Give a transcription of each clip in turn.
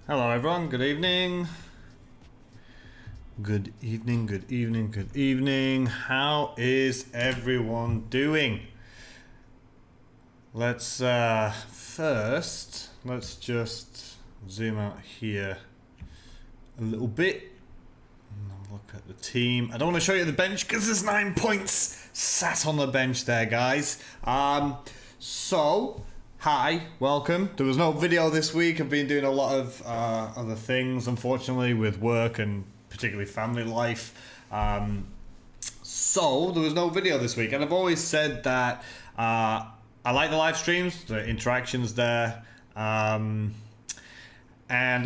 Hello everyone, good evening. Good evening, good evening, good evening. How is everyone doing? Let's let's just zoom out here a little bit and have a look at the team. I don't want to show you the bench because there's 9 points sat on the bench there, guys. Hi, welcome. There was no video this week. I've been doing a lot of other things, unfortunately, with work and particularly family life. So there was no video this week. And I've always said that I like the live streams, the interactions there. And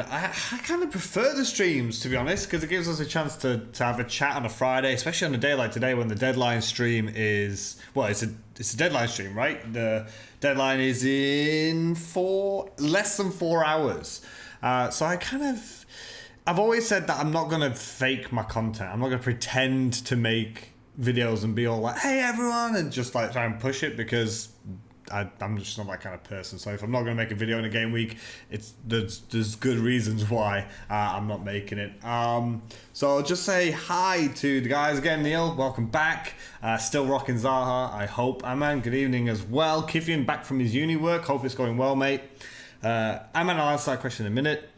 I kind of prefer the streams, to be honest, because it gives us a chance to have a chat on a Friday, especially on a day like today when the deadline stream is... Well, it's a deadline stream, right? The deadline is in less than 4 hours. So I've always said that I'm not going to fake my content. I'm not going to pretend to make videos and be all like, hey, everyone, and just like try and push it because... I'm just not that kind of person. So if I'm not going to make a video in a game week, there's good reasons why I'm not making it. So I'll just say hi to the guys again. Neil, welcome back. Still rocking Zaha, I hope. Aman, good evening as well. Kifian back from his uni work. Hope it's going well, mate. Aman, I'll answer that question in a minute.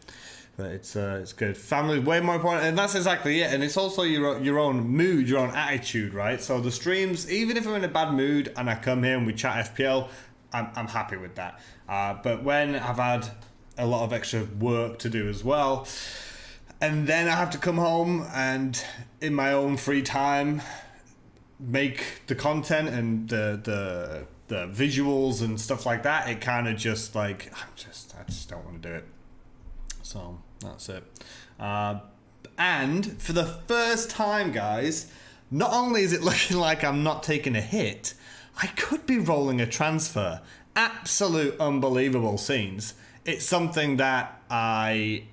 But it's good. Family is way more important, and that's exactly it. And it's also your own mood, your own attitude, right? So the streams, even if I'm in a bad mood and I come here and we chat FPL, I'm happy with that. But when I've had a lot of extra work to do as well, and then I have to come home and in my own free time make the content and the visuals and stuff like that, it kind of just like I just don't want to do it. So that's it. And for the first time, guys, not only is it looking like I'm not taking a hit, I could be rolling a transfer. Absolute unbelievable scenes. It's something that I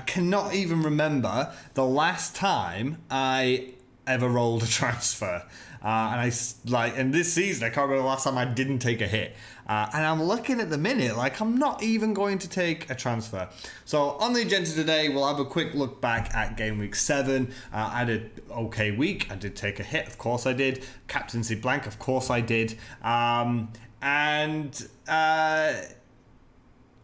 cannot even remember the last time I ever rolled a transfer. And this season, I can't remember the last time I didn't take a hit. And I'm looking at the minute like I'm not even going to take a transfer. So on the agenda today, we'll have a quick look back at game week 7. I had an okay week. I did take a hit, of course I did. Captaincy blank, of course I did.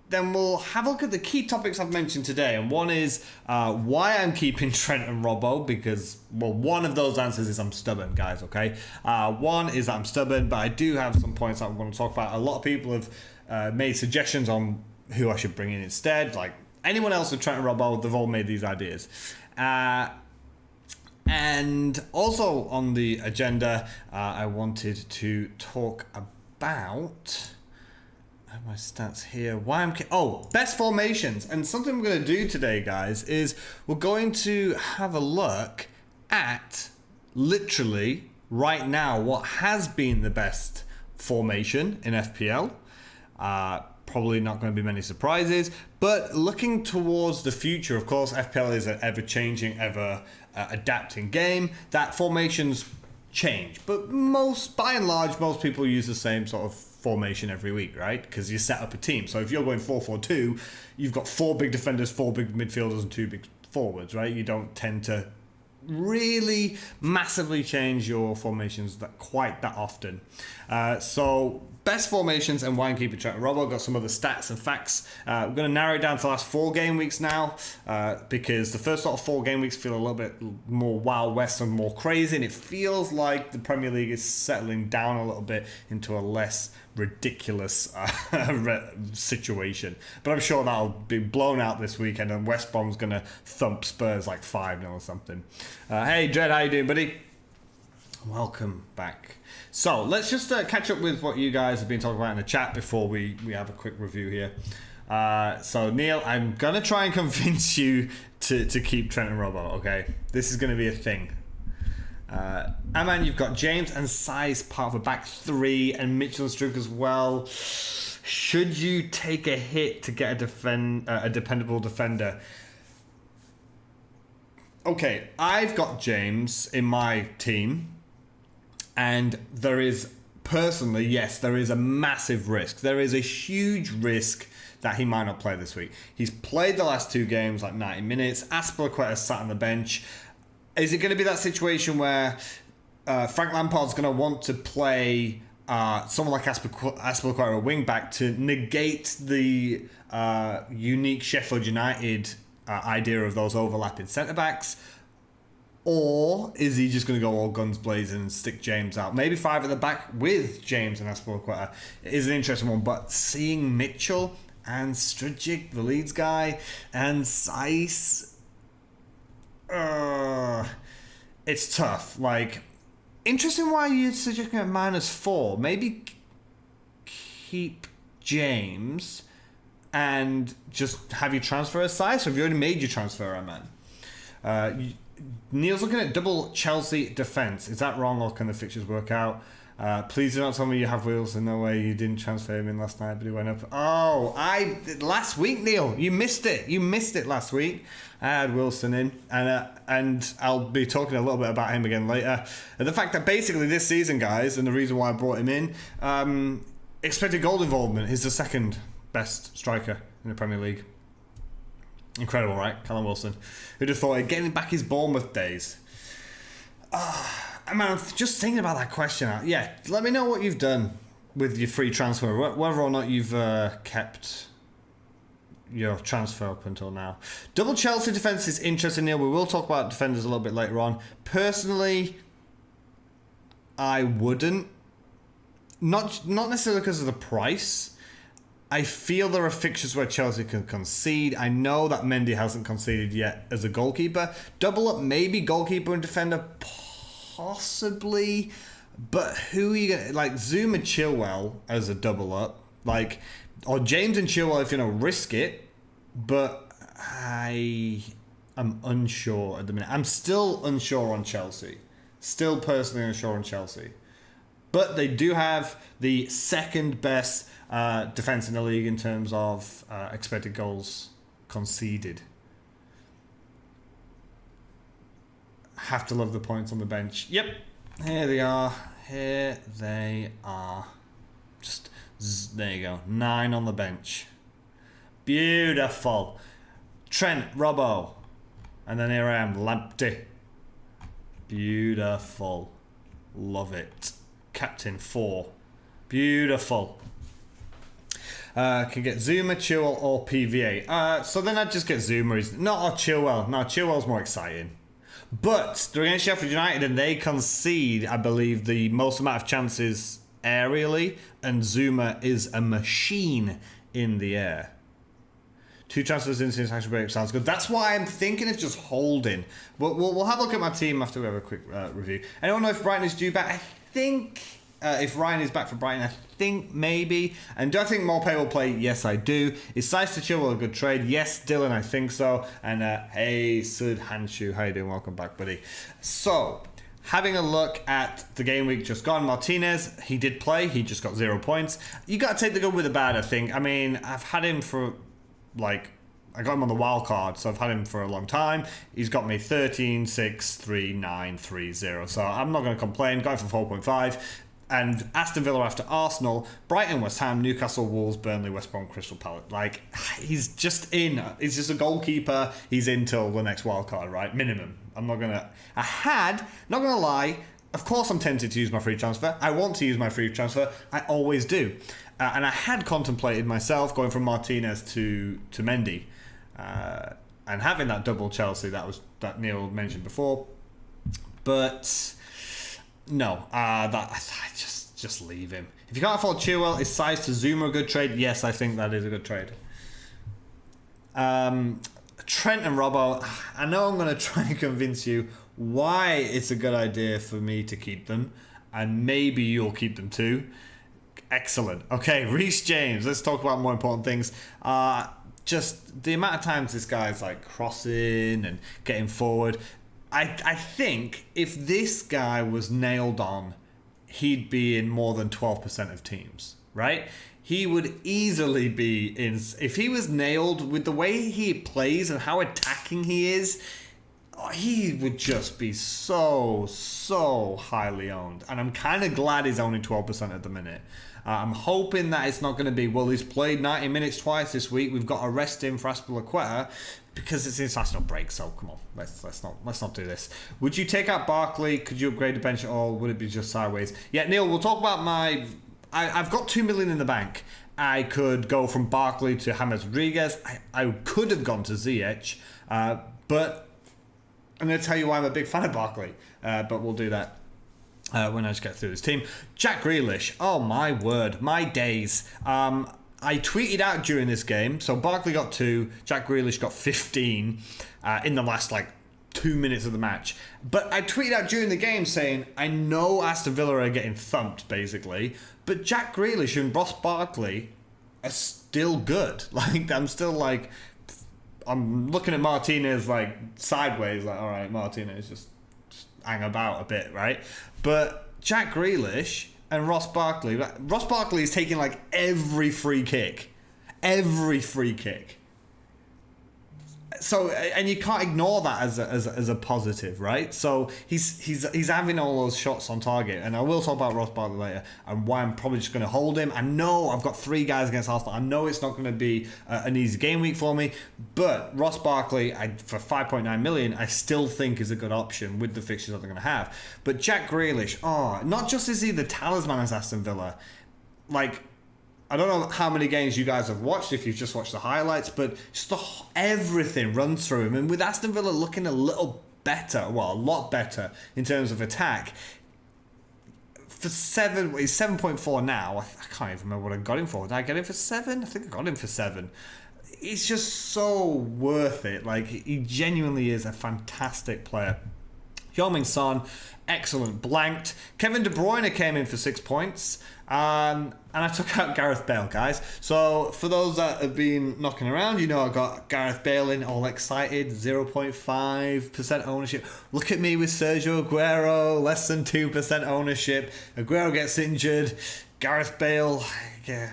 Then we'll have a look at the key topics I've mentioned today. And one is why I'm keeping Trent and Robbo, because, well, one of those answers is I'm stubborn, guys, okay? One is that I'm stubborn, but I do have some points that I'm going to talk about. A lot of people have made suggestions on who I should bring in instead. Like, anyone else with Trent and Robbo, they've all made these ideas. And also on the agenda, I wanted to talk about... my stats here. Best formations. And something we're going to do today, guys, is we're going to have a look at literally right now what has been the best formation in FPL. Probably not going to be many surprises, but looking towards the future, of course, FPL is an ever-changing, ever-adapting game. That formations change, but by and large, most people use the same sort of formation every week, right? Because you set up a team. So if you're going 4-4-2, you've got 4 big defenders, 4 big midfielders, and 2 big forwards, right? You don't tend to really massively change your formations quite that often. So best formations and why I'm keeping track. Robo got some of the stats and facts. We're going to narrow it down to the last 4 game weeks now, because the first sort of 4 game weeks feel a little bit more Wild West and more crazy, and it feels like the Premier League is settling down a little bit into a less ridiculous situation. But I'm sure that'll be blown out this weekend, and West Brom's going to thump Spurs like 5-0 or something. Hey, Dred, how you doing, buddy? Welcome back. So let's just catch up with what you guys have been talking about in the chat before we have a quick review here. So Neil, I'm gonna try and convince you to keep Trent and Robbo. Okay, this is gonna be a thing. Aman, you've got James and Size part of a back 3 and Mitchell and Struck as well. Should you take a hit to get a dependable defender? Okay, I've got James in my team, and there is personally, yes, there is a massive risk. There is a huge risk that he might not play this week. He's played the last 2 games like 90 minutes. Azpilicueta sat on the bench. Is it going to be that situation where Frank Lampard's going to want to play someone like Azpilicueta, a wing back, to negate the unique Sheffield United idea of those overlapping centre backs? Or is he just going to go all guns blazing and stick James out? Maybe 5 at the back with James and Azpilicueta is an interesting one. But seeing Mitchell and Strujic, the Leeds guy, and Saiss, it's tough. Like, interesting why you're suggesting at -4. Maybe keep James and just have you transfer a Saiss, or have you already made your transfer, man? Neil's looking at double Chelsea defence. Is that wrong, or can the fixtures work out? Please do not tell me you have Wilson. No way, you didn't transfer him in last night, but he went up. Oh, last week, Neil, you missed it. You missed it last week. I had Wilson in, and I'll be talking a little bit about him again later. And the fact that basically this season, guys, and the reason why I brought him in, expected goal involvement, he's the 2nd best striker in the Premier League. Incredible, right? Callum Wilson. Who'd have thought it, getting back his Bournemouth days. I mean, I'm just thinking about that question. Yeah, let me know what you've done with your free transfer, whether or not you've kept your transfer up until now. Double Chelsea defence is interesting, Neil. We will talk about defenders a little bit later on. Personally, I wouldn't. Not necessarily because of the price. I feel there are fixtures where Chelsea can concede. I know that Mendy hasn't conceded yet as a goalkeeper. Double up, maybe goalkeeper and defender, possibly. But who are you going to... Like, Zuma Chilwell as a double up. Like, or James and Chilwell if you're going to risk it. But I am unsure at the minute. I'm still unsure on Chelsea. Still personally unsure on Chelsea. But they do have the 2nd best defence in the league in terms of expected goals conceded. Have to love the points on the bench. Yep, here they are. Here they are. Just there you go. 9 on the bench. Beautiful. Trent, Robbo, and then here I am, Lamptey. Beautiful. Love it. Captain 4. Beautiful. Can get Zuma, Chilwell, or PVA. So then I'd just get Zuma. Not or Chilwell. No, Chilwell's more exciting. But they're against Sheffield United and they concede, I believe, the most amount of chances aerially. And Zuma is a machine in the air. 2 transfers into the international break sounds good. That's why I'm thinking of just holding. But we'll have a look at my team after we have a quick review. I don't know if Brighton is due back. I think if Ryan is back for Brighton, I think maybe. And do I think Maupay will play? Yes, I do. Is Saiss to Chilwell a good trade? Yes, Dylan, I think so. And hey, Sud Hanshu, how you doing? Welcome back, buddy. So, having a look at the game week just gone, Martinez, he did play. He just got 0 points. You got to take the good with the bad, I think. I mean, I've had him for, like, I got him on the wild card, so I've had him for a long time. He's got me 13, 6, 3, 9, 3, 0. So I'm not going to complain. Got him for 4.5. And Aston Villa after Arsenal, Brighton, West Ham, Newcastle, Wolves, Burnley, West Brom, Crystal Palace. Like, he's just in. He's just a goalkeeper. He's in till the next wild card, right? Minimum. I'm not going to... not going to lie, of course I'm tempted to use my free transfer. I want to use my free transfer. I always do. And I had contemplated myself going from Martinez to Mendy. And having that double Chelsea that Neil mentioned before. But... no, I just leave him. If you can't afford Chilwell, is Saiss to Zuma a good trade? Yes, I think that is a good trade. Trent and Robbo, I know I'm going to try and convince you why it's a good idea for me to keep them, and maybe you'll keep them too. Excellent. Okay, Reece James. Let's talk about more important things. Just the amount of times this guy's like crossing and getting forward. I think if this guy was nailed on, he'd be in more than 12% of teams, right? He would easily be in... if he was nailed with the way he plays and how attacking he is, he would just be so highly owned. And I'm kind of glad he's only 12% at the minute. I'm hoping that it's not going to be, well, he's played 90 minutes twice this week, we've got to rest him for Aspilicueta, because it's international break, so come on, let's not do this. Would you take out Barkley? Could you upgrade the bench at all? Would it be just sideways? Yeah, Neil, we'll talk about I've got 2 million in the bank. I could go from Barkley to James Rodriguez. I could have gone to Ziyech, but I'm going to tell you why I'm a big fan of Barkley, but we'll do that when I just get through this team. Jack Grealish, oh my word, my days. I tweeted out during this game, so Barkley got 2, Jack Grealish got 15 in the last 2 minutes of the match. But I tweeted out during the game saying, I know Aston Villa are getting thumped, basically, but Jack Grealish and Ross Barkley are still good. I'm looking at Martinez sideways, all right, Martinez just hang about a bit, right? But Jack Grealish and Ross Barkley is taking every free kick. So, and you can't ignore that as a positive, right? So he's having all those shots on target, and I will talk about Ross Barkley later and why I'm probably just going to hold him. I know I've got 3 guys against Arsenal. I know it's not going to be an easy game week for me, but Ross Barkley for 5.9 million, I still think is a good option with the fixtures that they're going to have. But Jack Grealish, not just is he the talisman as Aston Villa, I don't know how many games you guys have watched, if you've just watched the highlights, but just everything runs through him. And with Aston Villa looking a lot better in terms of attack, for 7, he's 7.4 now. I can't even remember what I got him for. Did I get him for 7? I think I got him for 7. He's just so worth it. He genuinely is a fantastic player. Heung-min Son, excellent, blanked. Kevin De Bruyne came in for 6 points. And I took out Gareth Bale, guys. So for those that have been knocking around, I got Gareth Bale in, all excited, 0.5% ownership. Look at me with Sergio Aguero, less than 2% ownership. Aguero gets injured. Gareth Bale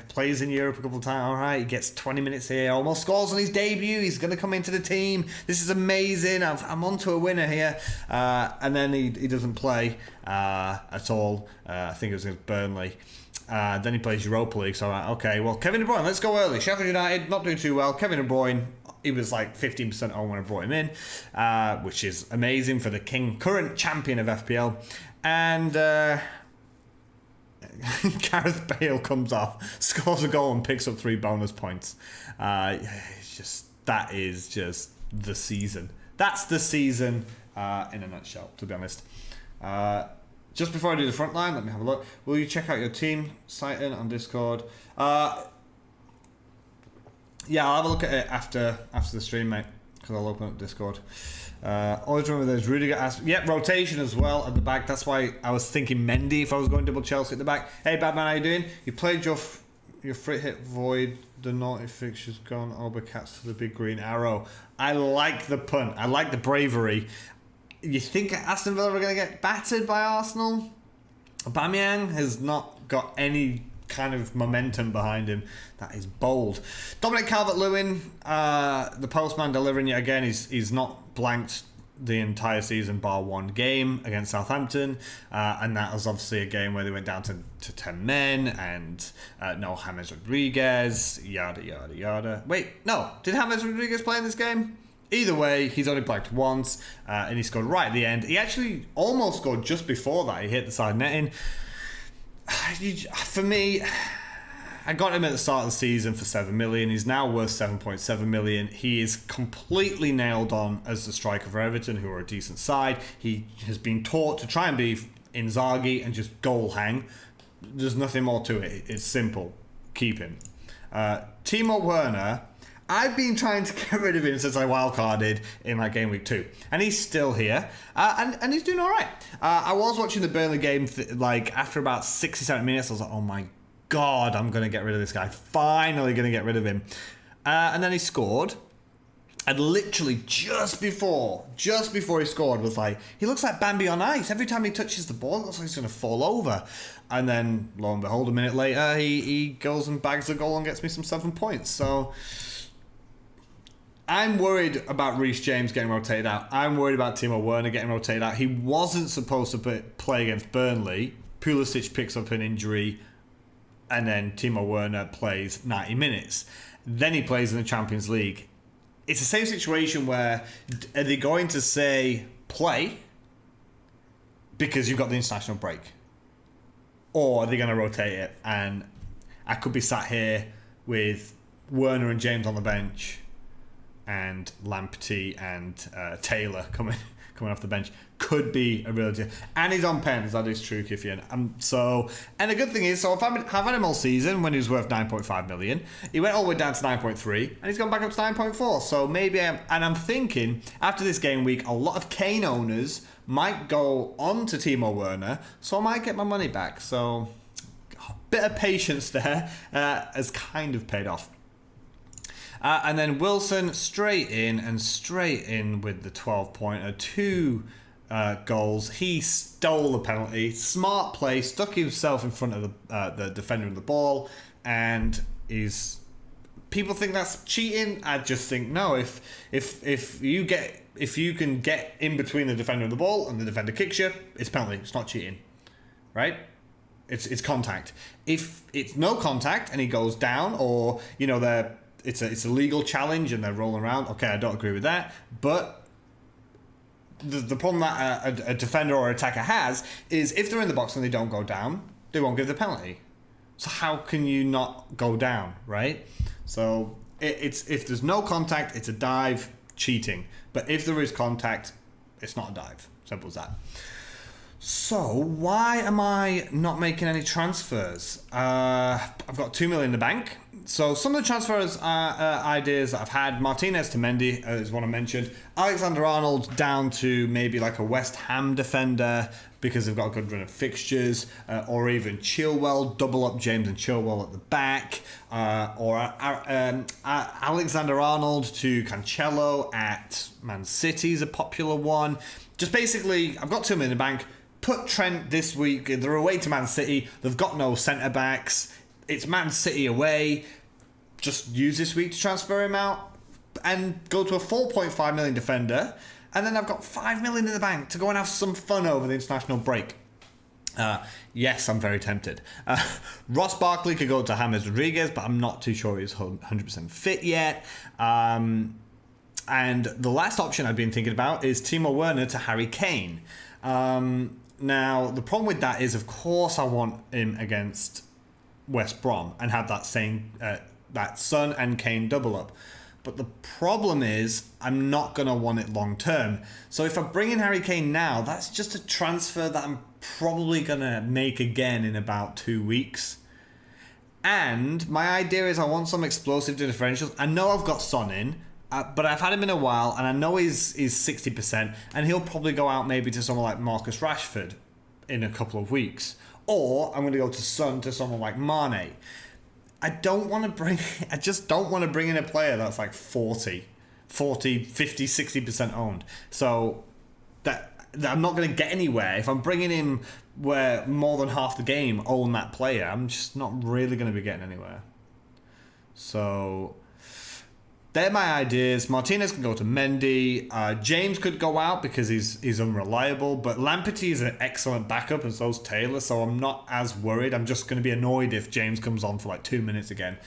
plays in Europe a couple of times. All right, he gets 20 minutes here, almost scores on his debut. He's going to come into the team. This is amazing. I'm onto a winner here. And then he doesn't play at all. I think it was against Burnley. Then he plays Europa League. So, okay, well, Kevin De Bruyne, let's go early. Sheffield United, not doing too well. Kevin De Bruyne, he was 15% on when I brought him in, which is amazing for the current champion of FPL. And Gareth Bale comes off, scores a goal and picks up 3 bonus points. That is just the season. That's the season in a nutshell, to be honest. Just before I do the front line, let me have a look. Will you check out your team site on Discord? Yeah, I'll have a look at it after the stream, mate, because I'll open up Discord. Always remember there's Rudiger. Rotation as well at the back. That's why I was thinking Mendy if I was going double Chelsea at the back. Hey, Badman, how you doing? You played your free hit void. The naughty fixture's gone. Obercats to the big green arrow. I like the punt. I like the bravery. You think Aston Villa are going to get battered by Arsenal? Aubameyang has not got any kind of momentum behind him. That is bold. Dominic Calvert-Lewin, the postman delivering yet again. He's not blanked the entire season bar 1 game against Southampton, and that was obviously a game where they went down to 10 men and no James Rodriguez, yada. Wait, no, did James Rodriguez play in this game? Either way, he's only blanked once, and he scored right at the end. He actually almost scored just before that. He hit the side netting. For me, I got him at the start of the season for 7 million. He's now worth 7.7 million. He is completely nailed on as the striker for Everton, who are a decent side. He has been taught to try and be Inzaghi and just goal hang. There's nothing more to it. It's simple. Keep him. Timo Werner, I've been trying to get rid of him since I wildcarded in game week 2, and he's still here, and he's doing all right. I was watching the Burnley game after about 60-70 minutes. I was like, oh my god, I'm gonna get rid of this guy. Finally gonna get rid of him. And then he scored, and literally just before he scored was he looks like Bambi on ice. Every time he touches the ball, it looks like he's gonna fall over. And then lo and behold, a minute later, he goes and bags a goal and gets me some 7 points. So I'm worried about Reece James getting rotated out. I'm worried about Timo Werner getting rotated out. He wasn't supposed to play against Burnley. Pulisic picks up an injury, and then Timo Werner plays 90 minutes. Then he plays in the Champions League. It's the same situation where are they going to say play because you've got the international break? Or are they going to rotate it? And I could be sat here with Werner and James on the bench and Lamptey and Taylor coming off the bench. Could be a real deal. And he's on pens, that is true, Kifian. And the good thing is, so I've had him all season when he was worth 9.5 million. He went all the way down to 9.3, and he's gone back up to 9.4. So maybe I'm thinking, after this game week, a lot of Kane owners might go on to Timo Werner, so I might get my money back. So a bit of patience there has kind of paid off. And then Wilson straight in with the 12-pointer. 2 goals. He stole the penalty. Smart play. Stuck himself in front of the defender of the ball. And people think that's cheating. I just think no. If you can get in between the defender and the ball and the defender kicks you, it's penalty. It's not cheating, right? It's contact. If it's no contact and he goes down, or it's a legal challenge and they're rolling around. Okay, I don't agree with that. But the problem that a defender or attacker has is if they're in the box and they don't go down, they won't give the penalty. So how can you not go down, right? So it's if there's no contact, it's a dive, cheating. But if there is contact, it's not a dive. Simple as that. So why am I not making any transfers? I've got 2 million in the bank. So some of the transfers ideas that I've had, Martinez to Mendy is one I mentioned. Alexander-Arnold down to maybe like a West Ham defender because they've got a good run of fixtures, or even Chilwell, double up James and Chilwell at the back, or Alexander-Arnold to Cancelo at Man City is a popular one. Just basically, I've got 2 million in the bank. Put Trent this week. They're away to Man City. They've got no centre-backs. It's Man City away. Just use this week to transfer him out and go to a 4.5 million defender. And then I've got 5 million in the bank to go and have some fun over the international break. Yes, I'm very tempted. Ross Barkley could go to James Rodriguez, but I'm not too sure he's 100% fit yet. And the last option I've been thinking about is Timo Werner to Harry Kane. Now, the problem with that is, of course, I want him against West Brom and have that same that Son and Kane double up. But the problem is I'm not going to want it long term. So if I bring in Harry Kane now, that's just a transfer that I'm probably going to make again in about 2 weeks. And my idea is I want some explosive differentials. I know I've got Son in, but I've had him in a while, and I know he's 60%, and he'll probably go out maybe to someone like Marcus Rashford in a couple of weeks. Or I'm going to go to Son to someone like Mane. I just don't want to bring in a player that's like 40, 50, 60% owned. So that I'm not going to get anywhere. If I'm bringing in where more than half the game own that player, I'm just not really going to be getting anywhere. So they're my ideas. Martinez can go to Mendy. James could go out because he's unreliable. But Lamptey is an excellent backup, and so's Taylor. So I'm not as worried. I'm just going to be annoyed if James comes on for like 2 minutes again.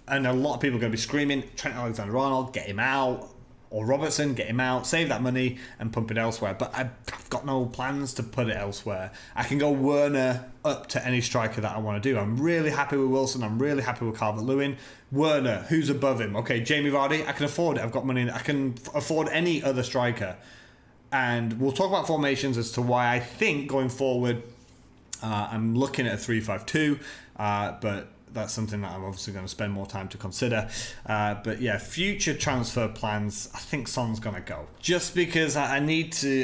And a lot of people are going to be screaming, Trent Alexander-Arnold, get him out. Or Robertson, get him out, save that money and pump it elsewhere. But I've got no plans to put it elsewhere. I can go Werner up to any striker that I want to do. I'm really happy with Wilson. I'm really happy with Calvert-Lewin. Werner, who's above him? Okay, Jamie Vardy, I can afford it. I've got money. I can afford any other striker. And we'll talk about formations as to why I think going forward I'm looking at a 3-5-2. But that's something that I'm obviously going to spend more time to consider. But yeah, future transfer plans, I think Son's going to go. Just because I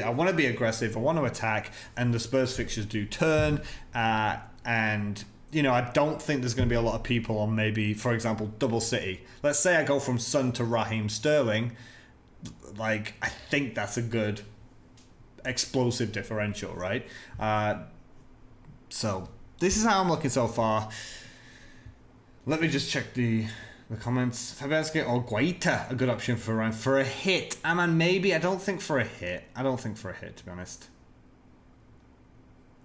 want to be aggressive, I want to attack, and the Spurs fixtures do turn. And, I don't think there's going to be a lot of people on maybe, for example, double City. Let's say I go from Son to Raheem Sterling. I think that's a good explosive differential, right? So this is how I'm looking so far. Let me just check the The comments, Fabianski or Guaita, a good option for around for a hit. Man, maybe. I don't think for a hit. I don't think for a hit, to be honest.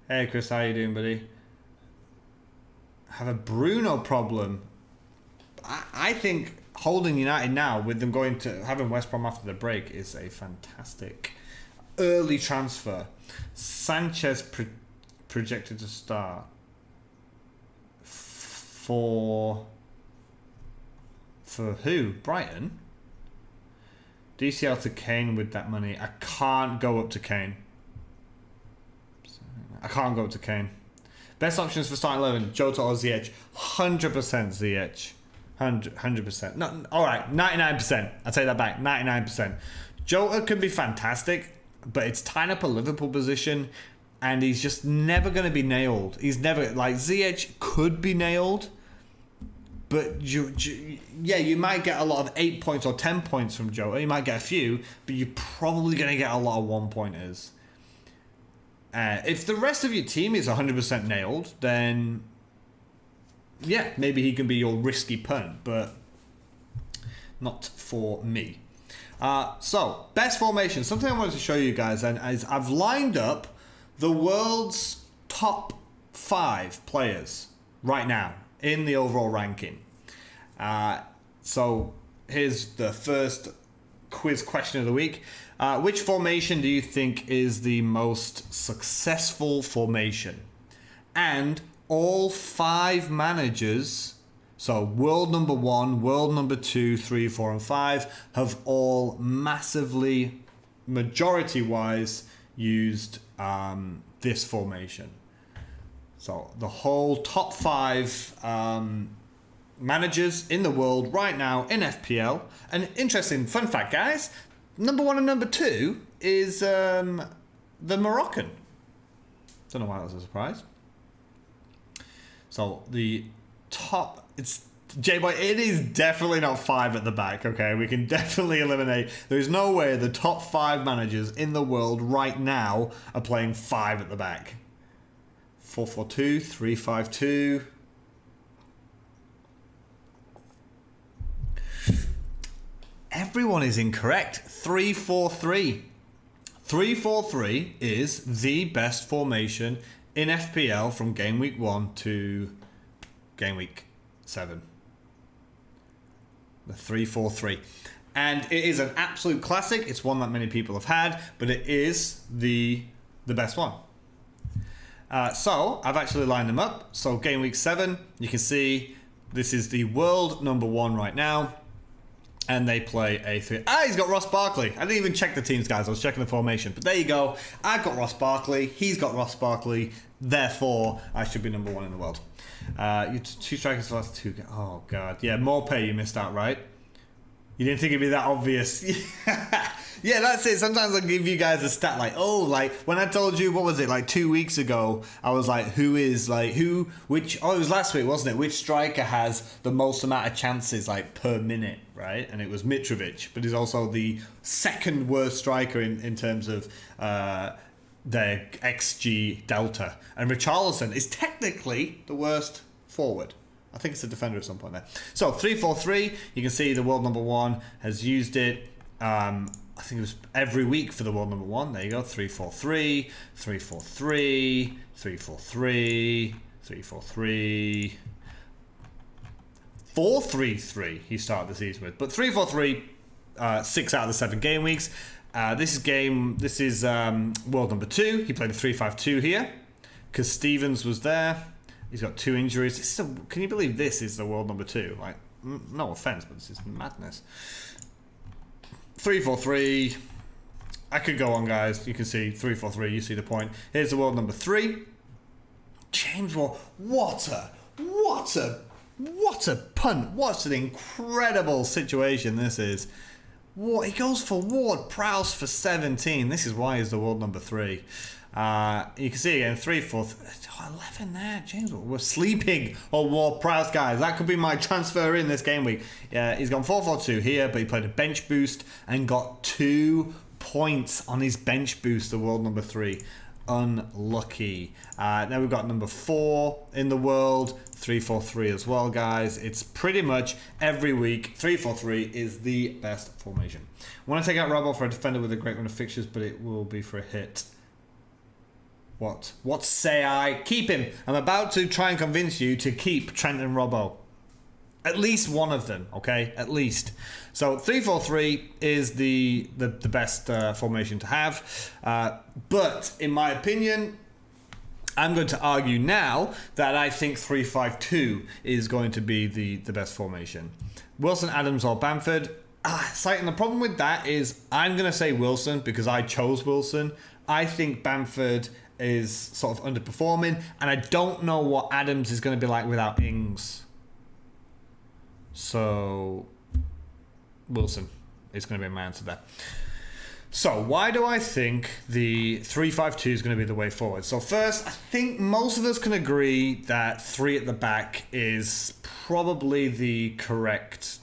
Hey, Chris, how you doing, buddy? Have a Bruno problem. I think holding United now, with them going to having West Brom after the break, is a fantastic early transfer. Sanchez projected to start for who? Brighton? DCL to Kane with that money. I can't go up to Kane. Best options for starting 11, Jota or Ziyech? 100% Ziyech. 100%. No, all right, 99%. I'll take that back. 99%. Jota can be fantastic, but it's tying up a Liverpool position, and he's just never going to be nailed. He's never, like, Ziyech could be nailed, but you might get a lot of 8 points or 10 points from Jota. You might get a few, but you're probably going to get a lot of 1-pointers. If the rest of your team is 100% nailed, then yeah, maybe he can be your risky punt, but not for me. So, best formation. Something I wanted to show you guys then is I've lined up the world's top 5 players right now in the overall ranking. So, here's the first quiz question of the week. Which formation do you think is the most successful formation? And all 5 managers, so world number 1, world number 2, 3, 4, and 5, have all massively, majority-wise, used this formation. So the whole top 5 managers in the world right now in FPL. An interesting fun fact, guys. Number 1 and number 2 is the Moroccan. Don't know why that was a surprise. So the top, it's J-Boy, it is definitely not 5 at the back, okay? We can definitely eliminate. There's no way the top 5 managers in the world right now are playing 5 at the back. 4-4-2, 3-5-2. Everyone is incorrect. 3-4-3. 3-4-3 is the best formation in FPL from game week 1 to game week 7. The 3-4-3. And it is an absolute classic. It's one that many people have had, but it is the best one. So I've actually lined them up. So game week 7, you can see this is the world number 1 right now. And they play a 3. He's got Ross Barkley. I didn't even check the teams, guys. I was checking the formation. But there you go. I've got Ross Barkley. He's got Ross Barkley. Therefore, I should be number 1 in the world. You 2 strikers for the last 2. Oh, God. Yeah, more pay. You missed out, right? You didn't think it'd be that obvious. Yeah, that's it. Sometimes I'll give you guys a stat like, when I told you, what was it, like 2 weeks ago, I was like, it was last week, wasn't it? Which striker has the most amount of chances, like, per minute, right? And it was Mitrovic, but he's also the second worst striker in terms of their XG delta. And Richarlison is technically the worst forward. I think it's a defender at some point there. So 3-4-3, you can see the world number 1 has used it. I think it was every week for the world number 1. There you go. 3-4-3, 3-4-3, 3-4-3, 3-4-3, 4-3-3. He started the season with, but 3-4-3, 6 out of the 7 game weeks. This is world number 2. He played a 3-5-2 here because Stevens was there. He's got 2 injuries. Can you believe this is the world number 2? Like, no offense, but this is madness. 3-4-3. I could go on, guys. You can see 3-4-3. You see the point. Here's the world number 3. James Ward. What a punt. What an incredible situation this is. He goes for Ward Prowse for 17. This is why he's the world number 3. You can see again 3-4-11 there. James, we're sleeping on Ward Prowse, guys. That could be my transfer in this game week. He's gone 4-4-2 here, but he played a bench boost and got 2 points on his bench boost, the world number 3. unlucky. Now we've got number 4 in the world, 3-4-3 as well, guys. It's pretty much every week 3-4-3 is the best formation. I want to take out Robbo for a defender with a great run of fixtures, but it will be for a hit. What say I? Keep him. I'm about to try and convince you to keep Trent and Robbo. At least one of them, okay? At least. So 3-4-3 is the best formation to have. But in my opinion, I'm going to argue now that I think 3-5-2 is going to be the best formation. Wilson, Adams, or Bamford. And the problem with that is I'm going to say Wilson because I chose Wilson. I think Bamford is sort of underperforming, and I don't know what Adams is going to be like without Ings. So Wilson is going to be my answer there. So why do I think the 3-5-2 is going to be the way forward? So first, I think most of us can agree that 3 at the back is probably the correct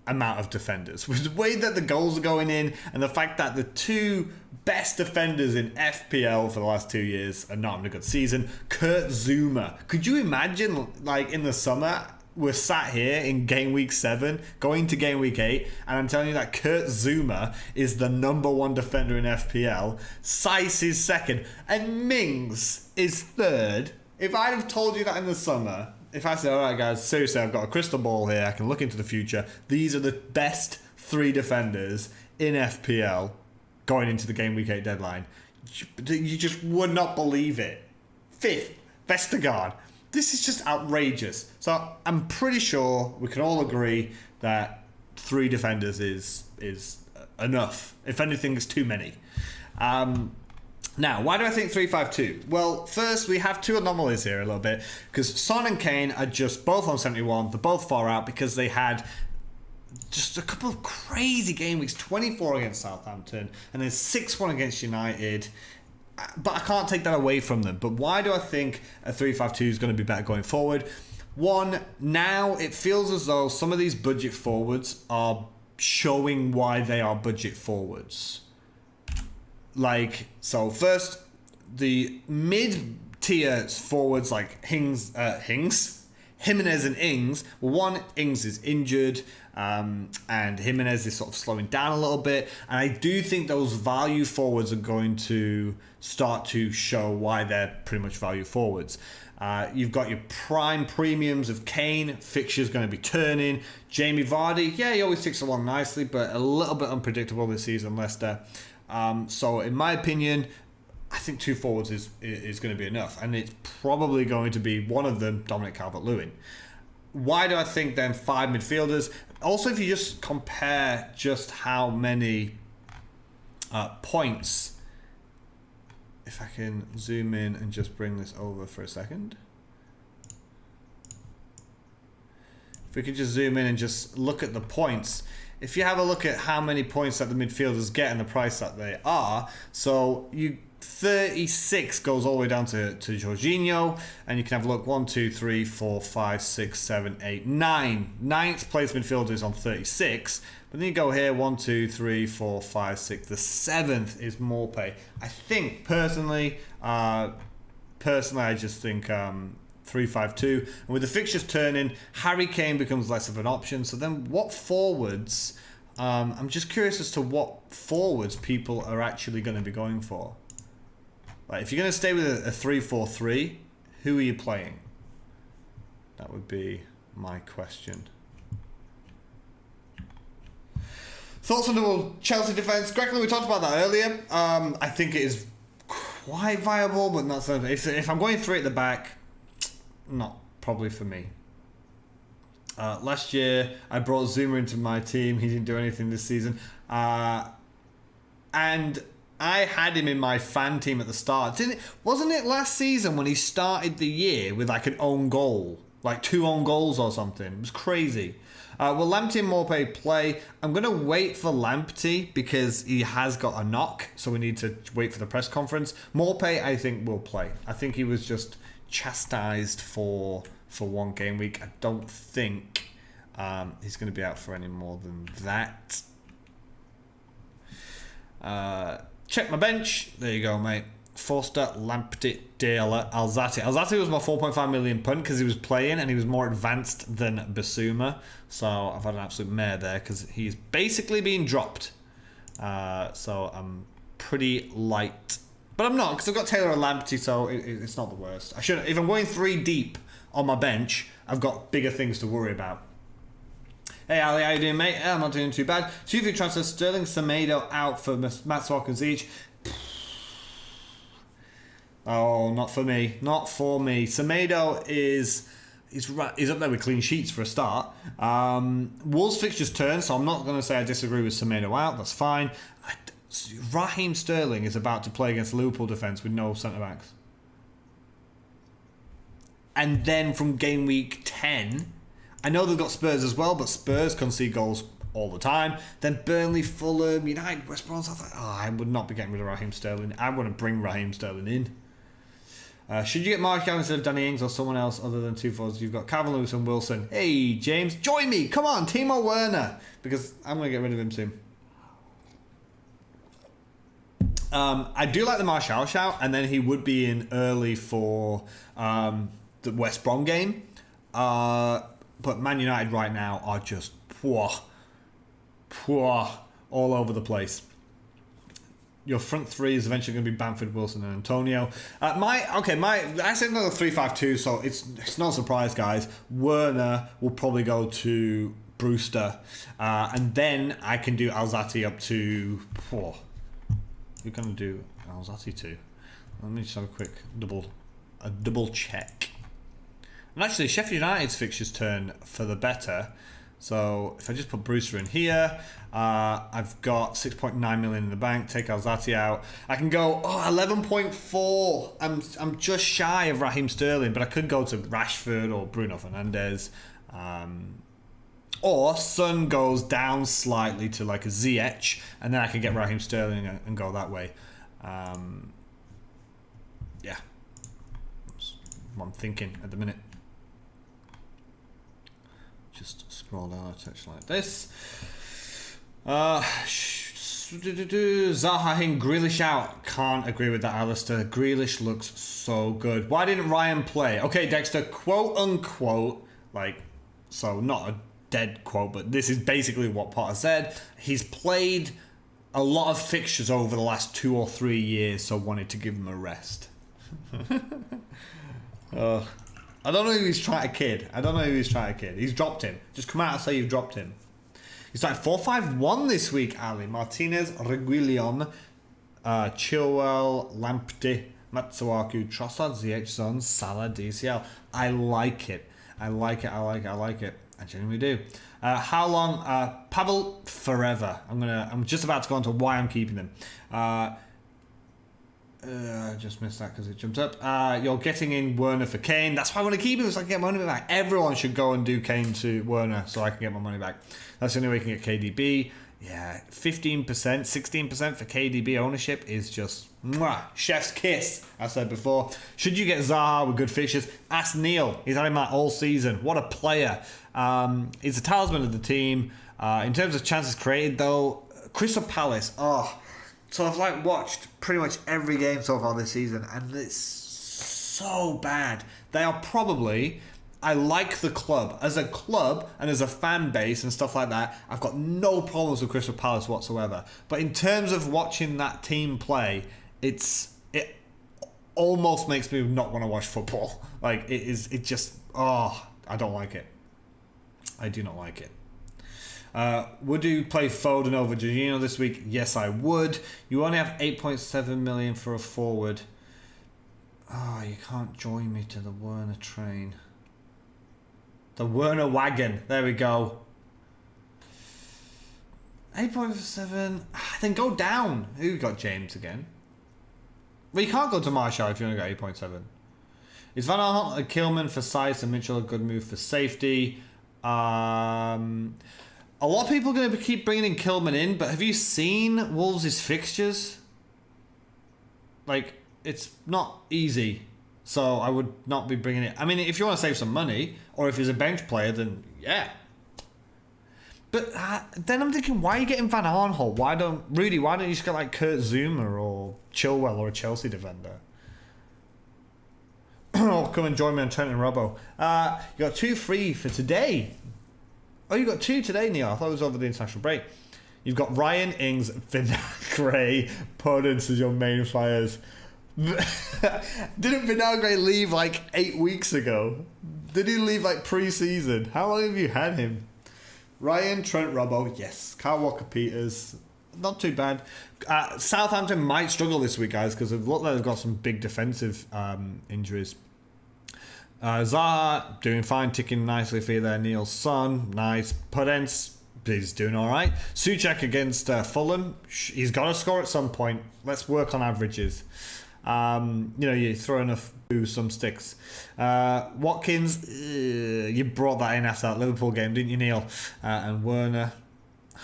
amount of defenders. With the way that the goals are going in and the fact that the 2 best defenders in FPL for the last 2 years are not in a good season. Kurt Zouma. Could you imagine, like, in the summer, we're sat here in game week 7, going to game week 8, and I'm telling you that Kurt Zouma is the #1 defender in FPL, Seiss is 2nd, and Mings is 3rd. If I'd have told you that in the summer, if I said, all right, guys, seriously, I've got a crystal ball here, I can look into the future, these are the best 3 defenders in FPL going into the game week 8 deadline, you just would not believe it. 5th, Vestergaard. This is just outrageous. So I'm pretty sure we can all agree that 3 defenders is enough. If anything, it's too many. Now, why do I think 3-5-2? Well, first, we have 2 anomalies here a little bit, because Son and Kane are just both on 71. They're both far out because they had just a couple of crazy game weeks, 24 against Southampton, and then 6-1 against United. But I can't take that away from them. But why do I think a 3-5-2 is going to be better going forward? One, now it feels as though some of these budget forwards are showing why they are budget forwards. Like, so first, the mid-tier forwards like Jimenez and Ings. Well, one, Ings is injured, and Jimenez is sort of slowing down a little bit. And I do think those value forwards are going to start to show why they're pretty much value forwards. You've got your prime premiums of Kane. Fixture's going to be turning. Jamie Vardy, yeah, he always ticks along nicely, but a little bit unpredictable this season, Leicester. So in my opinion, I think 2 forwards is going to be enough. And it's probably going to be one of them, Dominic Calvert-Lewin. Why do I think then 5 midfielders? Also, if you just compare just how many points, if I can zoom in and just bring this over for a second. If we could just zoom in and just look at the points. If you have a look at how many points that the midfielders get and the price that they are, so 36 goes all the way down to Jorginho, and you can have a look, 1, 2, 3, 4, 5, 6, 7, 8, 9. 9th place midfielder is on 36, but then you go here, 1, 2, 3, 4, 5, 6. The 7th is Morpay. I think, personally, I just think 3-5-2. And with the fixtures turning, Harry Kane becomes less of an option. So then what forwards, I'm just curious as to what forwards people are actually going to be going for. Like, if you're going to stay with a 3-4-3, who are you playing? That would be my question. Thoughts on the Chelsea defence? Gregson, we talked about that earlier. I think it is quite viable, but not so. If I'm going 3 at the back, not probably for me. Last year, I brought Zuma into my team. He didn't do anything this season. And I had him in my fan team at the start. Wasn't it last season when he started the year with like an own goal? Like 2 own goals or something. It was crazy. Will Lamptey and Morpay play? I'm going to wait for Lamptey because he has got a knock. So we need to wait for the press conference. Morpay, I think, will play. I think he was just chastised for 1 game week. I don't think he's going to be out for any more than that. Check my bench. There you go, mate. Forster, Lamptey, Dale, Alzati. Alzati was my 4.5 million punt because he was playing and he was more advanced than Basuma. So I've had an absolute mare there because he's basically being dropped. So I'm pretty light. But I'm not because I've got Taylor and Lamptey, so it's not the worst. I should, if I'm going 3 deep on my bench, I've got bigger things to worry about. Hey Ali, how you doing, mate? I'm not doing too bad. 2-3 transfer, Sterling, Semedo out for Matt Watkins each. Oh, not for me. Not for me. Semedo is up there with clean sheets for a start. Wolves fixtures turn, so I'm not going to say I disagree with Semedo out. That's fine. Raheem Sterling is about to play against Liverpool defence with no centre-backs. And then from game week 10... I know they've got Spurs as well, but Spurs concede goals all the time. Then Burnley, Fulham, United, West Brom. So I would not be getting rid of Raheem Sterling. I want to bring Raheem Sterling in. Should you get Martial instead of Danny Ings or someone else other than 2 forwards? You've got Calvin Lewis and Wilson. Hey, James, join me. Come on, Timo Werner. Because I'm going to get rid of him soon. I do like the Martial shout, and then he would be in early for the West Brom game. But Man United right now are just all over the place. Your front 3 is eventually going to be Bamford, Wilson, and Antonio. I said another 3-5-2, so it's no surprise, guys. Werner will probably go to Brewster, and then I can do Alzati up to. We're going to do Alzati to. Let me just have a quick double check. And actually, Sheffield United's fixtures turn for the better. So if I just put Brewster in here, I've got 6.9 million in the bank. Take Alzati out. I can go 11.4. I'm just shy of Raheem Sterling, but I could go to Rashford or Bruno Fernandes. Or Son goes down slightly to like a Ziyech, and then I can get Raheem Sterling and go that way. Yeah, that's what I'm thinking at the minute. Just scroll down a touch like this. Zaha in Grealish out. Can't agree with that, Alistair. Grealish looks so good. Why didn't Ryan play? Okay, Dexter, quote unquote, so not a dead quote, but this is basically what Potter said. He's played a lot of fixtures over the last 2 or 3 years, so wanted to give him a rest. I don't know who he's trying to kid. He's dropped him. Just come out and say you've dropped him. He's like 4-5-1 this week, Ali. Martinez, Reguilon, Chilwell, Lamptey, Matsuaku, Trossard, Ziyech, Son, Salah, DCL. I like it. I genuinely do. How long? Pavel forever. I'm just about to go on to why I'm keeping them. I just missed that because it jumped up. You're getting in Werner for Kane. That's why I want to keep him, so I can get my money back. Everyone should go and do Kane to Werner so I can get my money back. That's the only way you can get KDB. Yeah, 15%, 16% for KDB ownership is just chef's kiss, I said before. Should you get Zaha with good fixtures? Ask Neil. He's had him out all season. What a player. He's a talisman of the team. In terms of chances created, though, Crystal Palace, so I've watched pretty much every game so far this season, and it's so bad. They are probably, I like the club. As a club and as a fan base and stuff like that, I've got no problems with Crystal Palace whatsoever. But in terms of watching that team play, it almost makes me not want to watch football. I don't like it. I do not like it. Would you play Foden over Jorginho this week? Yes, I would. You only have 8.7 million for a forward. You can't join me to the Werner train. The Werner wagon. There we go. 8.7. Then go down. Who got James again? Well, you can't go to Martial if you only got 8.7. Is Van Aanholt and Kilman for size and Mitchell a good move for safety? A lot of people are going to keep bringing in Kilman in, but have you seen Wolves' fixtures? It's not easy. So I would not be bringing it. I mean, if you want to save some money, or if he's a bench player, then yeah. But then I'm thinking, why are you getting Van Aanholt? Why don't you just get Kurt Zouma or or Chilwell or a Chelsea defender. Oh, come and join me on Trent and Robbo. You got 2 free for today. Oh, you got 2 today, Neil. I thought it was over the international break. You've got Ryan, Ings, Vinagre, Podence as your main flyers. Didn't Vinagre leave like 8 weeks ago? Did he leave like pre-season? How long have you had him? Ryan, Trent, Robbo, yes. Kyle Walker-Peters, not too bad. Southampton might struggle this week, guys, because it looks like they've got some big defensive injuries. Zaha, doing fine, ticking nicely for you there. Neil Son, nice. Podence, he's doing all right. Souček against Fulham, he's got to score at some point. Let's work on averages. You throw enough some sticks. Watkins, you brought that in after that Liverpool game, didn't you, Neil? And Werner,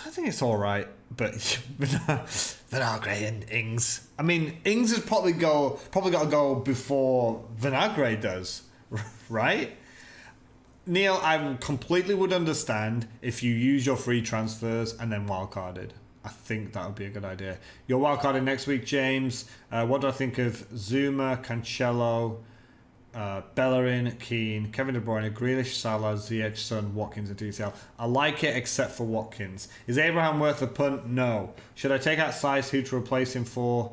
I think it's all right, but Vinagre and Ings. I mean, Ings has probably got to go before Vinagre does, right? Neil, I completely would understand if you use your free transfers and then wildcarded. I think that would be a good idea. Your wildcarding next week, James. What do I think of Zuma, Cancelo, Bellerin, Keane, Kevin De Bruyne, Grealish, Salah, Ziyech, Son, Watkins, and DCL? I like it except for Watkins. Is Abraham worth a punt? No. Should I take out Size? Who to replace him for?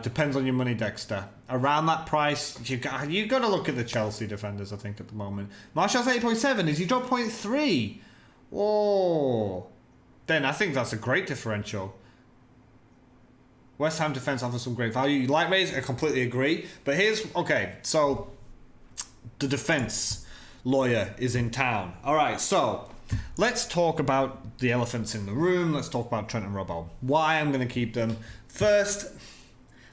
Depends on your money, Dexter. Around that price, you got to look at the Chelsea defenders, I think, at the moment. Martial's 8.7. Is he dropped 0.3? Oh. Then I think that's a great differential. West Ham defense offers some great value. You like Rays? I completely agree. But okay, so the defense lawyer is in town. All right, so let's talk about the elephants in the room. Let's talk about Trent and Robbo. Why I'm going to keep them. First,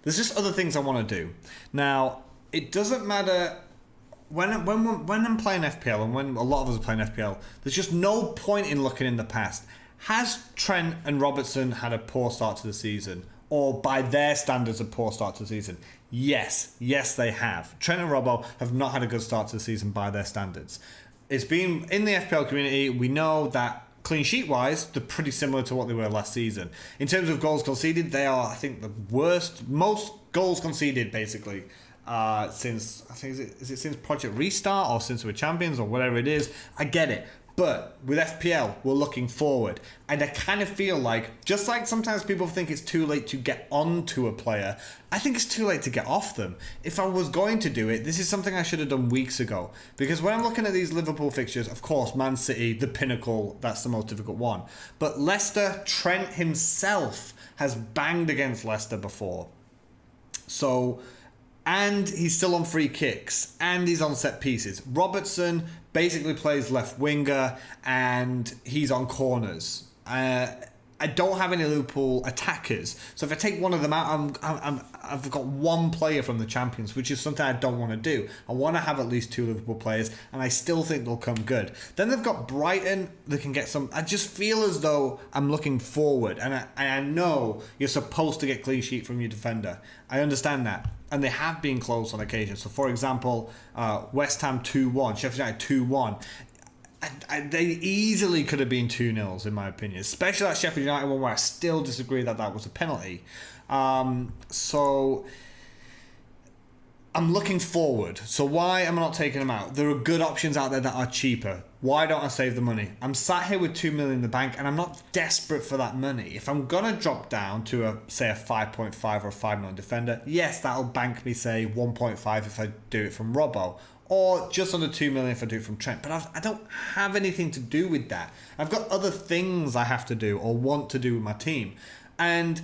there's just other things I want to do. Now, it doesn't matter when I'm playing FPL and when a lot of us are playing FPL, there's just no point in looking in the past. Has Trent and Robertson had a poor start to the season? Or by their standards, a poor start to the season? Yes, they have. Trent and Robbo have not had a good start to the season by their standards. It's been in the FPL community, we know that clean sheet wise, they're pretty similar to what they were last season. In terms of goals conceded, they are, I think, the most goals conceded basically since, I think, is it since Project Restart or since we were champions or whatever it is. I get it. But with FPL, we're looking forward. And I kind of feel like, just like sometimes people think it's too late to get onto a player, I think it's too late to get off them. If I was going to do it, this is something I should have done weeks ago. Because when I'm looking at these Liverpool fixtures, of course, Man City, the pinnacle, that's the most difficult one. But Leicester, Trent himself has banged against Leicester before. So, and he's still on free kicks, and he's on set pieces. Robertson basically plays left winger, and he's on corners. I don't have any Liverpool attackers, so if I take one of them out, I've got one player from the Champions, which is something I don't want to do. I want to have at least 2 Liverpool players, and I still think they'll come good. Then they've got Brighton. They can get some. I just feel as though I'm looking forward, and I know you're supposed to get clean sheet from your defender. I understand that. And they have been close on occasion. So, for example, West Ham 2-1, Sheffield United 2-1. They easily could have been 2-0 in my opinion. Especially that Sheffield United one where I still disagree that was a penalty. So, I'm looking forward. So why am I not taking them out? There are good options out there that are cheaper. Why don't I save the money? I'm sat here with 2 million in the bank and I'm not desperate for that money. If I'm going to drop down to say a 5.5 or a 5 million defender, yes, that'll bank me say 1.5 if I do it from Robbo. Or just under 2 million if I do it from Trent. But I don't have anything to do with that. I've got other things I have to do or want to do with my team. And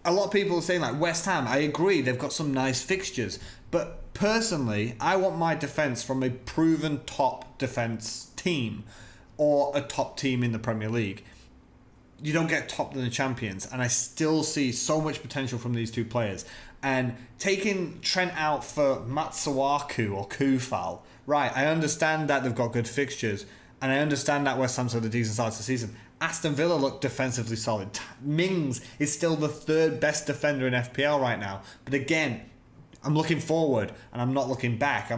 a lot of people are saying like West Ham, I agree, they've got some nice fixtures. But personally, I want my defence from a proven top defence team or a top team in the Premier League. You don't get top in the Champions, and I still see so much potential from these 2 players. And taking Trent out for Matsuaku or Kufal, right, I understand that they've got good fixtures, and I understand that West Ham's had a decent start to the season. Aston Villa look defensively solid. Mings is still the 3rd best defender in FPL right now. But again, I'm looking forward and I'm not looking back.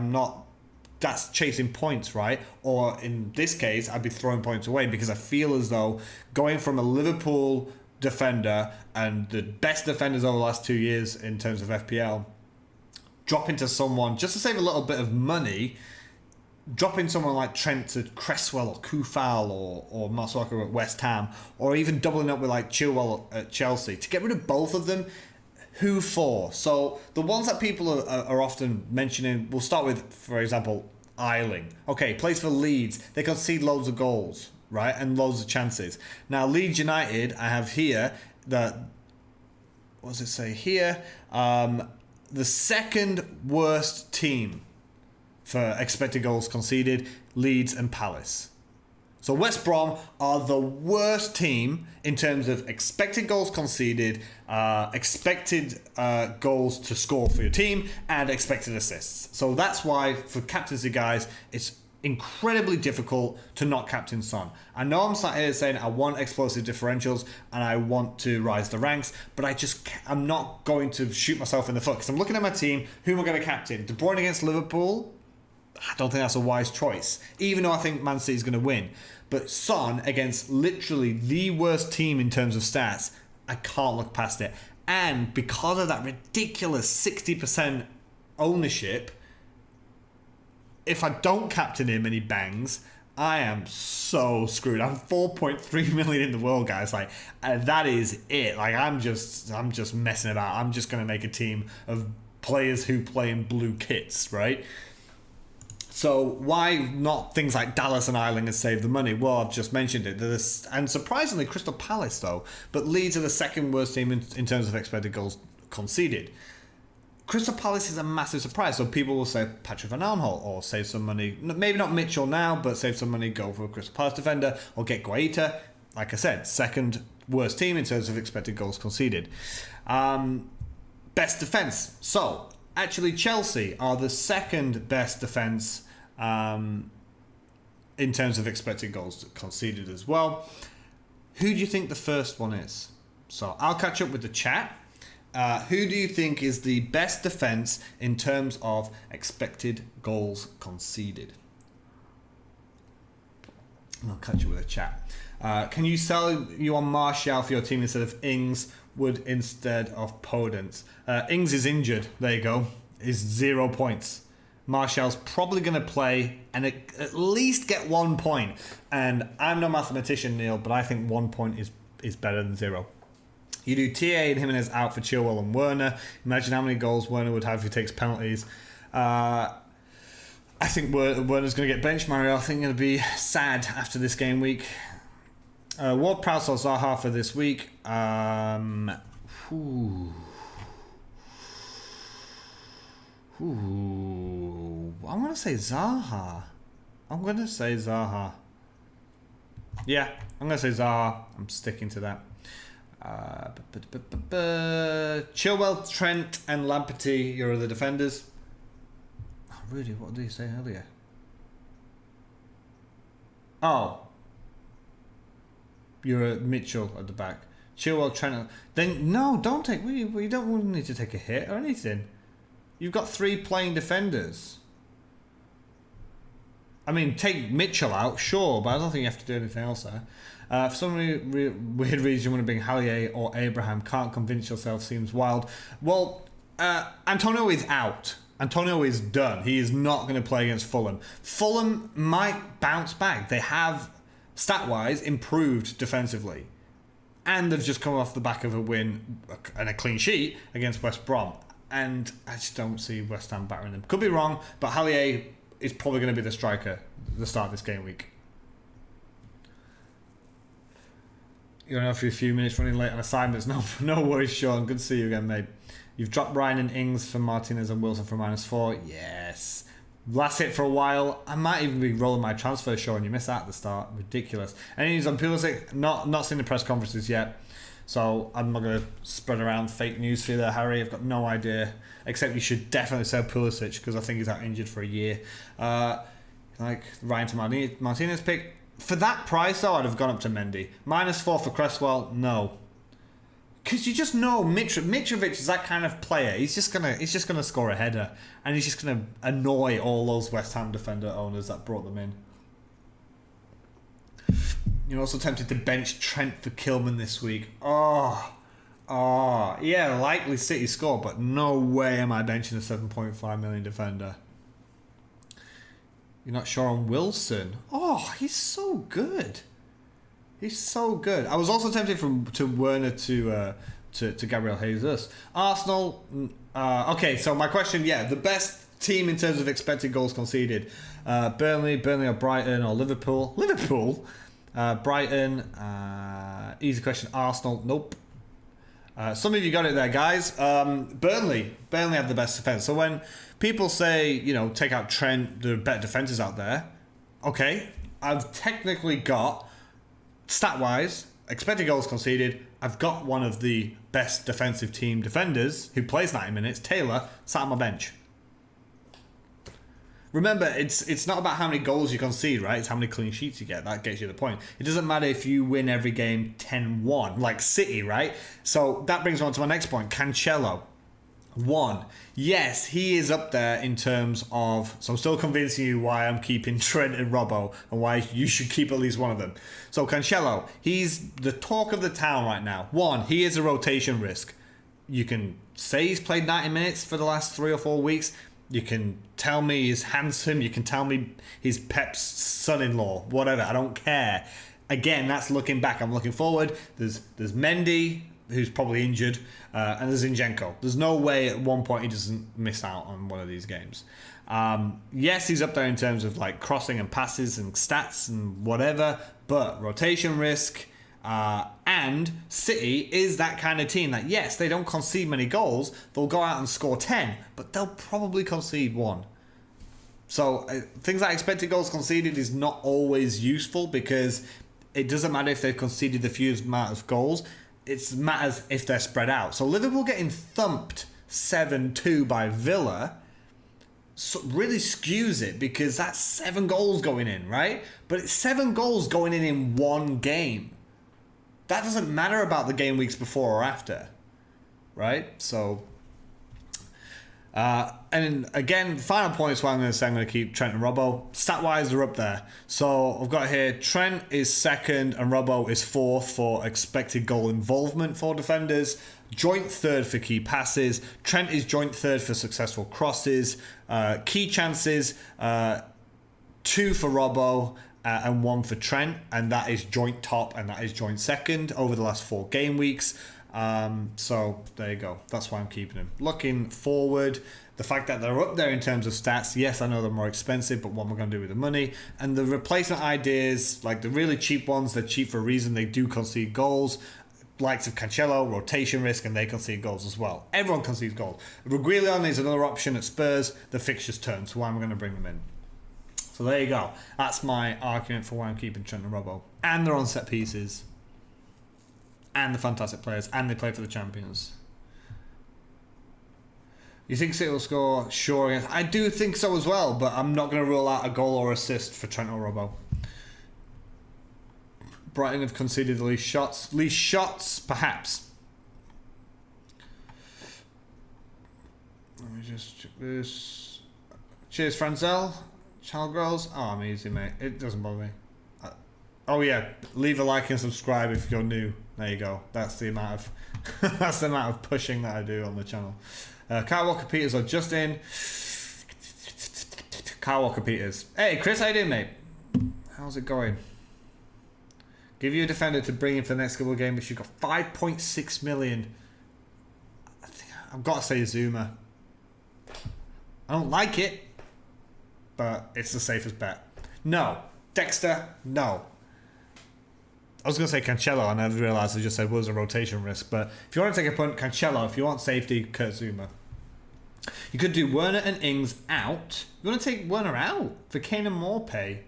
That's chasing points, right? Or in this case, I'd be throwing points away because I feel as though going from a Liverpool defender and the best defenders over the last 2 years in terms of FPL, dropping to someone just to save a little bit of money, dropping someone like Trent to Cresswell or Kufal or Masuaku at West Ham, or even doubling up with like Chilwell at Chelsea to get rid of both of them. Who for? So the ones that people are often mentioning, we'll start with, for example, Eiling. Okay, plays for Leeds. They concede loads of goals, right? And loads of chances. Now, Leeds United, I have here, what does it say here? The second worst team for expected goals conceded, Leeds and Palace. So West Brom are the worst team in terms of expected goals conceded, expected goals to score for your team, and expected assists. So that's why, for captaincy guys, it's incredibly difficult to not captain Son. I know I'm sat here saying I want explosive differentials and I want to rise the ranks, but I'm not going to shoot myself in the foot because I'm looking at my team. Who am I going to captain? De Bruyne against Liverpool? I don't think that's a wise choice, even though I think Man City's going to win. But Son against literally the worst team in terms of stats, I can't look past it. And because of that ridiculous 60% ownership, if I don't captain him and he bangs, I am so screwed. I'm 4.3 million in the world, guys. Like, that is it. Like, I'm just messing about. I'm just going to make a team of players who play in blue kits, right? So why not things like Dallas and Eiling has saved the money? Well, I've just mentioned it. And surprisingly, Crystal Palace, though. But Leeds are the second worst team in terms of expected goals conceded. Crystal Palace is a massive surprise. So people will say Patrick Van Aanholt or save some money. Maybe not Mitchell now, but save some money, go for a Crystal Palace defender or get Guaita. Like I said, second worst team in terms of expected goals conceded. Best defence. So actually, Chelsea are the second best defence in terms of expected goals conceded as well. Who do you think the first one is? So I'll catch up with the chat. Who do you think is the best defence in terms of expected goals conceded? I'll catch up with the chat. Can you sell you on Martial for your team instead of Ings? Would instead of Podence? Ings is injured. There you go. Is 0 points. Martial's probably going to play and at least get 1 point. And I'm no mathematician, Neil, but I think 1 point is better than 0. You do TA and Jimenez out for Chilwell and Werner. Imagine how many goals Werner would have if he takes penalties. I think Werner's going to get benched, Mario. I think it'll be sad after this game week. Ward-Prowse or Zaha for this week. I'm going to say Zaha. Yeah, I'm going to say Zaha. I'm sticking to that. Chilwell, Trent, and Lamptey, your other defenders. Oh, really? What did he say earlier? Oh. You're a Mitchell at the back. Chilwell, Trent. Then, no, don't take... We don't need to take a hit or anything. You've got 3 playing defenders. I mean, take Mitchell out, sure, but I don't think you have to do anything else there. For some weird reason, you want to bring Hallier or Abraham. Can't convince yourself. Seems wild. Well, Antonio is out. Antonio is done. He is not going to play against Fulham. Fulham might bounce back. They have, stat-wise, improved defensively. And they've just come off the back of a win and a clean sheet against West Brom. And I just don't see West Ham battering them. Could be wrong, but Hallier is probably going to be the striker at the start of this game week. You're on for a few minutes running late on assignments. No worries, Sean. Good to see you again, mate. You've dropped Ryan and Ings for Martinez and Wilson for -4. Yes. Last hit for a while. I might even be rolling my transfer, Sean. You missed out at the start. Ridiculous. And he's on Pulisic. Not seen the press conferences yet. So I'm not going to spread around fake news for you there, Harry. I've got no idea. Except you should definitely sell Pulisic because I think he's out injured for a year. Like Ryan to Martinez pick. For that price, though, I'd have gone up to Mendy. -4 for Cresswell, no. Because you just know Mitrovic is that kind of player. He's just gonna score a header, and he's just gonna annoy all those West Ham defender owners that brought them in. You're also tempted to bench Trent for Kilman this week. Yeah, likely City score, but no way am I benching a 7.5 million defender. You're not sure on Wilson? Oh, he's so good. He's so good. I was also tempted to Werner to Gabriel Jesus. Arsenal. Okay, so my question, the best team in terms of expected goals conceded. Burnley or Brighton or Liverpool. Brighton. Easy question. Arsenal. Nope. Some of you got it there, guys. Burnley have the best defense. So when people say, take out Trent, there are better defenders out there. Okay, I've technically got, stat-wise, expected goals conceded, I've got one of the best defensive team defenders who plays 90 minutes, Taylor, sat on my bench. Remember, it's not about how many goals you concede, right? It's how many clean sheets you get. That gets you the point. It doesn't matter if you win every game 10-1, like City, right? So that brings me on to my next point. Cancelo. 1. Yes, he is up there in terms of... So I'm still convincing you why I'm keeping Trent and Robbo and why you should keep at least one of them. So Cancelo, he's the talk of the town right now. 1, he is a rotation risk. You can say he's played 90 minutes for the last 3 or 4 weeks. You can tell me he's handsome. You can tell me he's Pep's son-in-law. Whatever. I don't care. Again, that's looking back. I'm looking forward. There's Mendy, who's probably injured, and there's Zinchenko. There's no way at one point he doesn't miss out on one of these games. Yes, he's up there in terms of like crossing and passes and stats and whatever, but rotation risk. And City is that kind of team that, yes, they don't concede many goals. They'll go out and score 10, but they'll probably concede 1. So things like expected goals conceded is not always useful because it doesn't matter if they've conceded the fewest amount of goals. It matters if they're spread out. So Liverpool getting thumped 7-2 by Villa really skews it because that's 7 goals going in, right? But it's 7 goals going in one game. That doesn't matter about the game weeks before or after, right? So, and again, final point is why I'm going to say I'm going to keep Trent and Robbo. Stat-wise, they're up there. So I've got here, Trent is 2nd and Robbo is 4th for expected goal involvement for defenders. Joint 3rd for key passes. Trent is joint 3rd for successful crosses. Key chances, 2 for Robbo. And 1 for Trent, and that is joint top and that is joint 2nd over the last 4 game weeks. So there you go. That's why I'm keeping him. Looking forward, the fact that they're up there in terms of stats, yes, I know they're more expensive, but what am I going to do with the money? And the replacement ideas, like the really cheap ones, they're cheap for a reason. They do concede goals. Likes of Cancelo, rotation risk, and they concede goals as well. Everyone concedes goals. Reguilon is another option at Spurs. The fixtures turn, so why am I going to bring them in? So there you go. That's my argument for why I'm keeping Trent and Robbo. And they're on set pieces. And they're fantastic players. And they play for the champions. You think City will score? Sure. Yes. I do think so as well, but I'm not going to rule out a goal or assist for Trent or Robbo. Brighton have conceded the least shots. Least shots, perhaps. Let me just check this. Cheers, Franzel. Channel grows. Oh, I'm easy, mate. It doesn't bother me. Oh yeah, leave a like and subscribe if you're new. There you go. That's the amount of that's the amount of pushing that I do on the channel. Kyle Walker Peters are just in. Kyle Walker Peters. Hey Chris, how you doing, mate? How's it going? Give you a defender to bring in for the next couple of games. You've got 5.6 million. I think I've got to say Zuma. I don't like it, but it's the safest bet. No. Dexter, no. I was going to say Cancelo, and I realised I just said was a rotation risk. But if you want to take a punt, Cancelo. If you want safety, Kurt Zuma. You could do Werner and Ings out. You want to take Werner out for Kane and Morpay?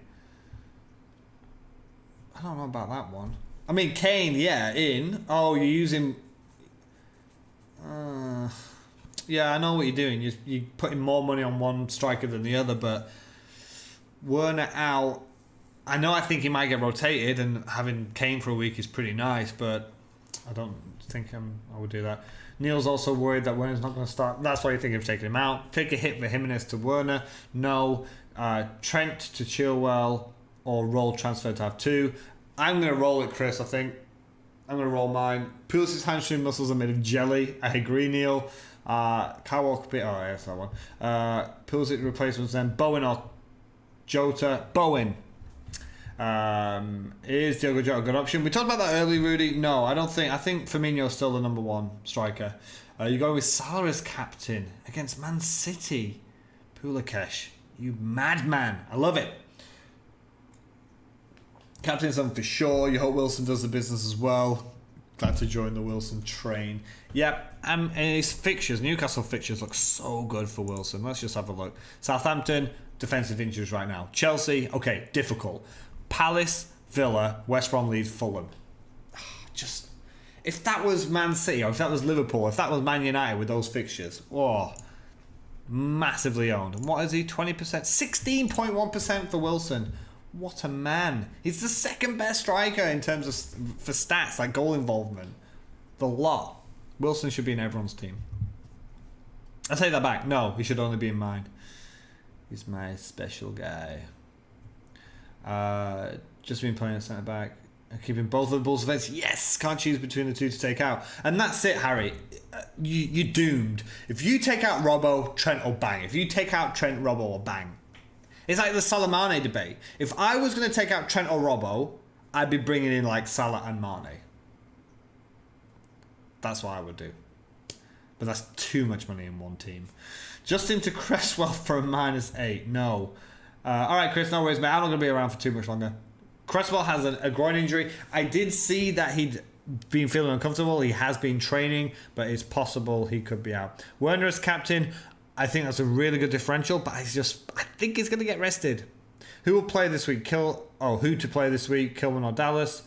I don't know about that one. I mean, Kane, yeah, in. Oh, you're using... yeah, I know what you're doing. You're putting more money on one striker than the other, but Werner out... I think he might get rotated, and having Kane for a week is pretty nice, but I don't think I would do that. Neil's also worried that Werner's not going to start. That's why you think of taking him out. Take a hit for Jimenez to Werner. No. Trent to Chilwell, or roll transfer to have 2. I'm going to roll it, Chris, I think. I'm going to roll mine. Pulisic's hamstring muscles are made of jelly. I agree, Neil. Kyle Walker... Oh, yes, that one. Pulisic replacements then. Bowen or Jota. Bowen. Is Diogo Jota a good option? We talked about that early, Rudy. No, I don't think. I think Firmino's still the number one striker. You go with Salah as captain against Man City. Pulisic, you madman. I love it. Captain something for sure. You hope Wilson does the business as well. Glad to join the Wilson train. Yep, and his fixtures, Newcastle fixtures look so good for Wilson. Let's just have a look. Southampton, defensive injuries right now. Chelsea, okay, difficult. Palace, Villa, West Brom, Leeds, Fulham. Just, if that was Man City, or if that was Liverpool, if that was Man United with those fixtures, oh, massively owned. And what is he, 20%? 16.1% for Wilson. What a man. He's the second best striker in terms of for stats, like goal involvement. The lot. Wilson should be in everyone's team. I take that back. No, he should only be in mine. He's my special guy. Just been playing a centre back. Keeping both of the Bulls events. Yes! Can't choose between the two to take out. And that's it, Harry. You're doomed. If you take out Robbo, Trent will bang. If you take out Trent, Robbo will bang. It's like the Salah Mane debate. If I was going to take out Trent or Robbo, I'd be bringing in like Salah and Mane. That's what I would do. But that's too much money in one team. Justin to Cresswell for a -8. No. All right, Chris, no worries, mate. I'm not going to be around for too much longer. Cresswell has a groin injury. I did see that he'd been feeling uncomfortable. He has been training, but it's possible he could be out. Werner as captain, I think that's a really good differential, but I think he's going to get rested. Who will play this week? Who to play this week? Kilman or Dallas?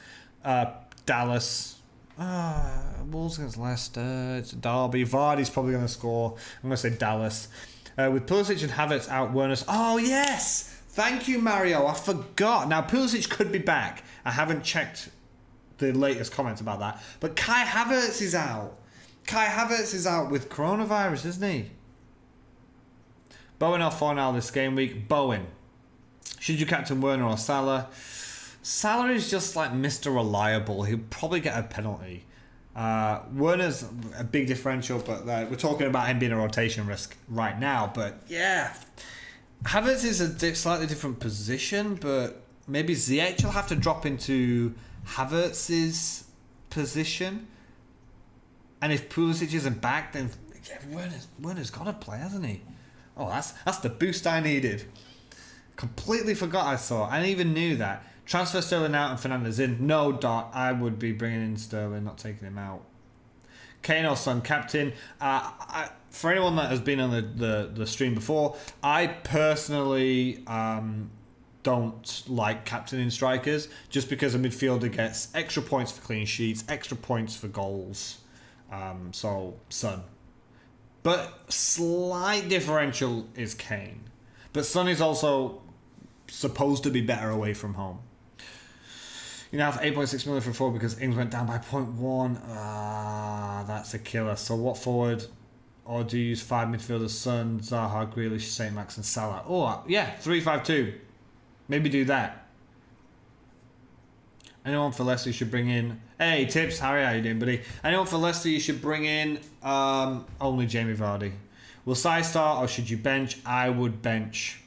Dallas. Wolves against Leicester. It's a derby. Vardy's probably going to score. I'm going to say Dallas. With Pulisic and Havertz out, Werner's... Oh, yes! Thank you, Mario. I forgot. Now, Pulisic could be back. I haven't checked the latest comments about that. But Kai Havertz is out. Kai Havertz is out with coronavirus, isn't he? Bowen or Fornal this game week? Bowen. Should you captain Werner or Salah? Salah is just like Mr. Reliable. He'll probably get a penalty. Werner's a big differential, but we're talking about him being a rotation risk right now. But yeah, Havertz is a slightly different position, but maybe Ziyech will have to drop into Havertz's position. And if Pulisic isn't back, then yeah, Werner's got to play, hasn't he? Oh, that's the boost I needed. Completely forgot I saw. I didn't even knew that. Transfer Sterling out and Fernandes in. No, Dot. I would be bringing in Sterling, not taking him out. Kane or Son captain. For anyone that has been on the stream before, I personally don't like captaining strikers just because a midfielder gets extra points for clean sheets, extra points for goals. So, Son. But slight differential is Kane. But Son is also supposed to be better away from home. You now have 8.6 million for 4 because Ings went down by 0.1. That's a killer. So what forward? Or do you use 5 midfielders? Son, Zaha, Grealish, St. Max and Salah. Oh, yeah, 3-5-2. Maybe do that. Anyone for Leicester you should bring in? Hey, Tips, Harry, how you doing, buddy? Anyone for Leicester you should bring in? Only Jamie Vardy. Will Sai start or should you bench? I would bench.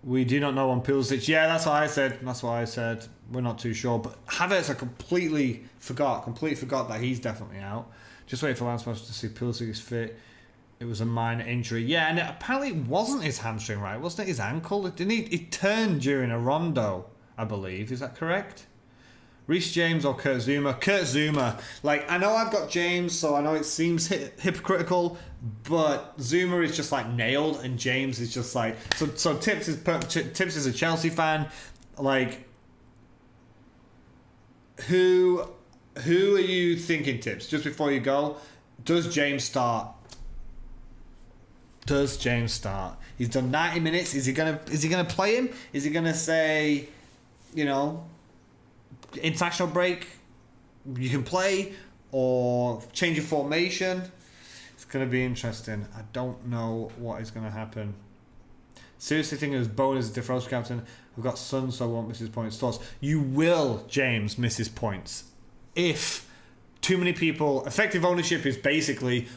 We do not know on Pulisic. Yeah, that's what I said. We're not too sure. But Havertz, I completely forgot that he's definitely out. Just wait for Lansman to see Pulisic is fit. It was a minor injury. Yeah, and apparently it wasn't his hamstring, right? Wasn't it his ankle? Didn't he? It turned during a rondo, I believe. Is that correct? Reece James or Kurt Zuma? Kurt Zuma. Like, I know I've got James, so I know it seems hypocritical, but Zuma is just like nailed, and James is just like... So Tips is a Chelsea fan. Like, who are you thinking, Tips? Just before you go, does James start? Does James start? He's done 90 minutes. Is he gonna play him? Is he gonna say, international break, you can play, or change your formation? It's going to be interesting. I don't know what is going to happen. Seriously thinking as Bowen is a differential captain. I've got Son, so I won't miss his points. Thoughts? You will, James, miss his points. If too many people... Effective ownership is basically...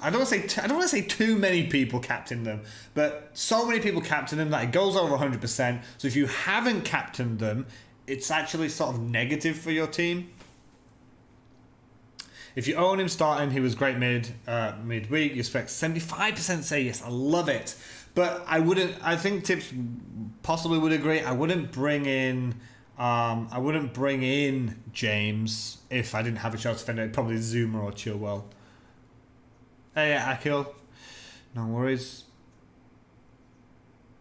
I don't want to say too many people captain them, but so many people captain them that it goes over 100%. So if you haven't captained them, it's actually sort of negative for your team. If you own him starting, he was great midweek. You expect 75% say yes. I love it. But I wouldn't. I think Tips possibly would agree. I wouldn't bring in. James if I didn't have a chance to defend it. Probably Zuma or Chilwell. Hey, Akil. No worries.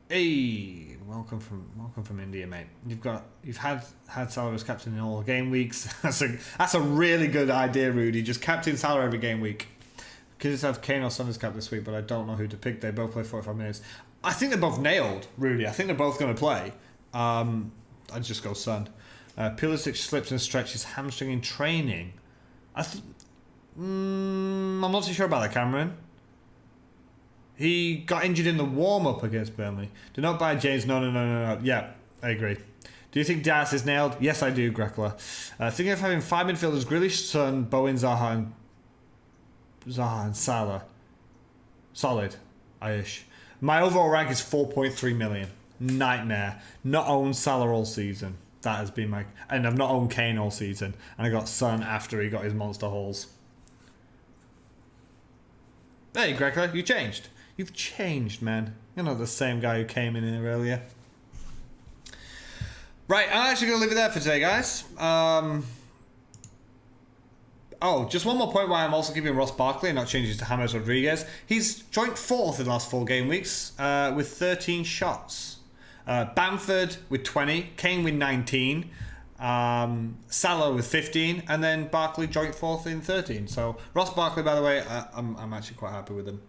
Hey, welcome from India, mate. You've had Salah as captain in all game weeks. That's a really good idea, Rudy. Just captain Salah every game week. Could just have Kane or Son as cap this week, but I don't know who to pick. They both play 45 minutes. I think they're both nailed, Rudy. I think they're both going to play. I'd just go Son. Pulisic slips and stretches hamstring in training. I'm not too sure about that, Cameron. He got injured in the warm-up against Burnley. Do not buy James. No. Yeah, I agree. Do you think Diaz is nailed? Yes, I do, Grekla. Thinking of having 5 midfielders, Grealish, Son, Bowen, Zaha, and Salah. Solid, Aish. My overall rank is 4.3 million. Nightmare. Not owned Salah all season. That has been my... And I've not owned Kane all season. And I got Son after he got his monster hauls. Hey, Grekla, you changed. You've changed, man. You're not the same guy who came in here earlier. Right, I'm actually going to leave it there for today, guys. Oh, just one more point why I'm also keeping Ross Barkley and not changing to James Rodriguez. He's joint 4th in the last 4 game weeks with 13 shots. Bamford with 20, Kane with 19, Salah with 15, and then Barkley joint 4th in 13. So Ross Barkley, by the way, I'm actually quite happy with him.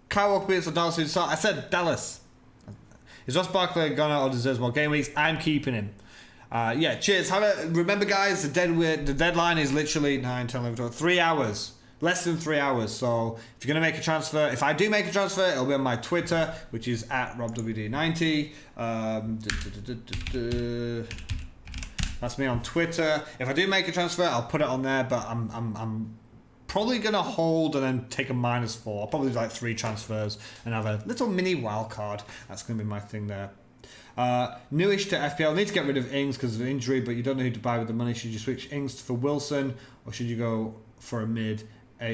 Kyle Walker Peters or Dallas. I said Dallas. Is Ross Barkley gonna or deserves more game weeks? I'm keeping him. Yeah, cheers. Remember, guys, the deadline is literally 9, 10, 11, 12, 3 hours. Less than 3 hours. So if you're going to make a transfer, if I do make a transfer, it'll be on my Twitter, which is at RobWD90. That's me on Twitter. If I do make a transfer, I'll put it on there, but I'm probably going to hold and then take a -4. I'll probably do like 3 transfers and have a little mini wild card. That's going to be my thing there. Newish to FPL. Need to get rid of Ings because of injury, but you don't know who to buy with the money. Should you switch Ings for Wilson, or should you go for a mid?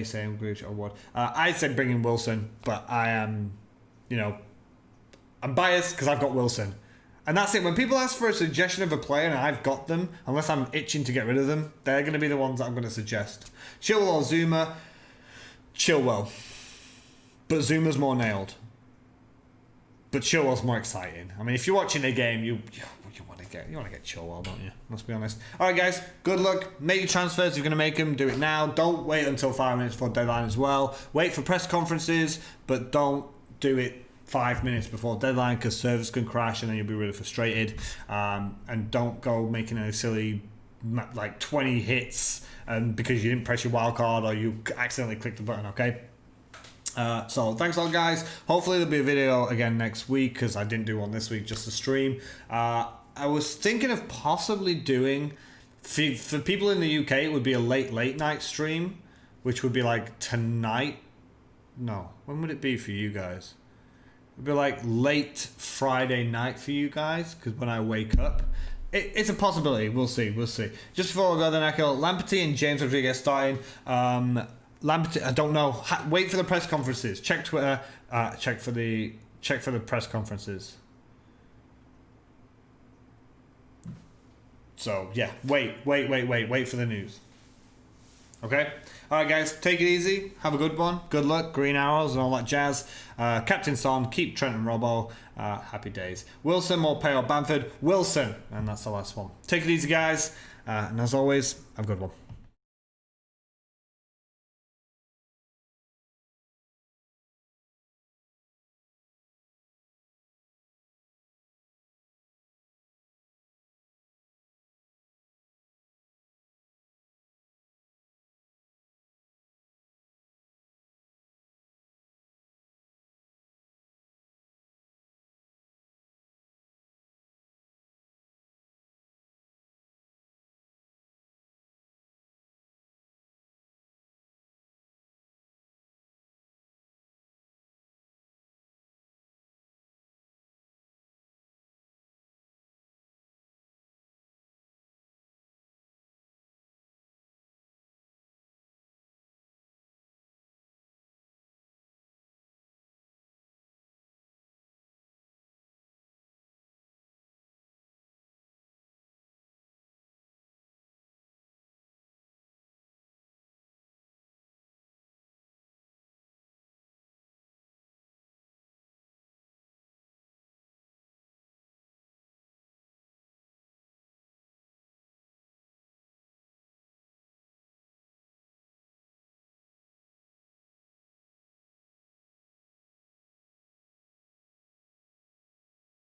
Sam Grealish or what? I said bring in Wilson, but I am, I'm biased because I've got Wilson. And that's it. When people ask for a suggestion of a player and I've got them, unless I'm itching to get rid of them, they're going to be the ones that I'm going to suggest. Chilwell or Zuma? Chilwell. But Zuma's more nailed. But Chilwell's more exciting. I mean, if you're watching a game, you want to get Chilwell, don't you? Let's be honest. All right, guys. Good luck. Make your transfers. If you're going to make them, do it now. Don't wait until 5 minutes before deadline as well. Wait for press conferences, but don't do it 5 minutes before deadline because servers can crash and then you'll be really frustrated. And don't go making any silly 20 hits because you didn't press your wild card or you accidentally clicked the button. Okay. So thanks a lot, guys. Hopefully there'll be a video again next week because I didn't do one this week, just a stream. I was thinking of possibly doing, for people in the UK, it would be a late night stream, which would be like tonight. No, when would it be for you guys? It would be like late Friday night for you guys because when I wake up. It's a possibility. We'll see. Just before I go, then Echo, Lamperty and James Rodriguez starting. Lamperty, I don't know. Wait for the press conferences. Check Twitter. Check for the press conferences. So yeah, wait for the news. Okay. All right, guys, take it easy. Have a good one. Good luck. Green arrows and all that jazz. Captain Son, keep Trent and Robbo. Happy days. Wilson, more pay or Bamford. Wilson, and that's the last one. Take it easy, guys. And as always, have a good one.